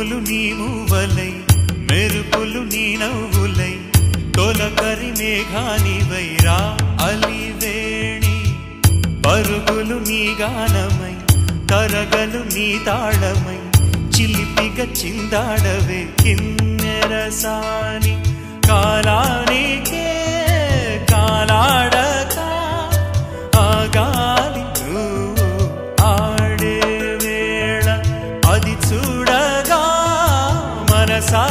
పువ్వులు నీ మూవలై మెరుపులు నీ నవ్వులై తొలకరి మేఘానివై రా అలివేణి పరుగులు నీ గానమై తరగలు నీ తాళమై చిలిపిగా చిందాడవే కిన్నెరసాని కాలానికే కాలాడక ఆగాలి నువ్వు ఆడే వేళ అది చూడగా మనసా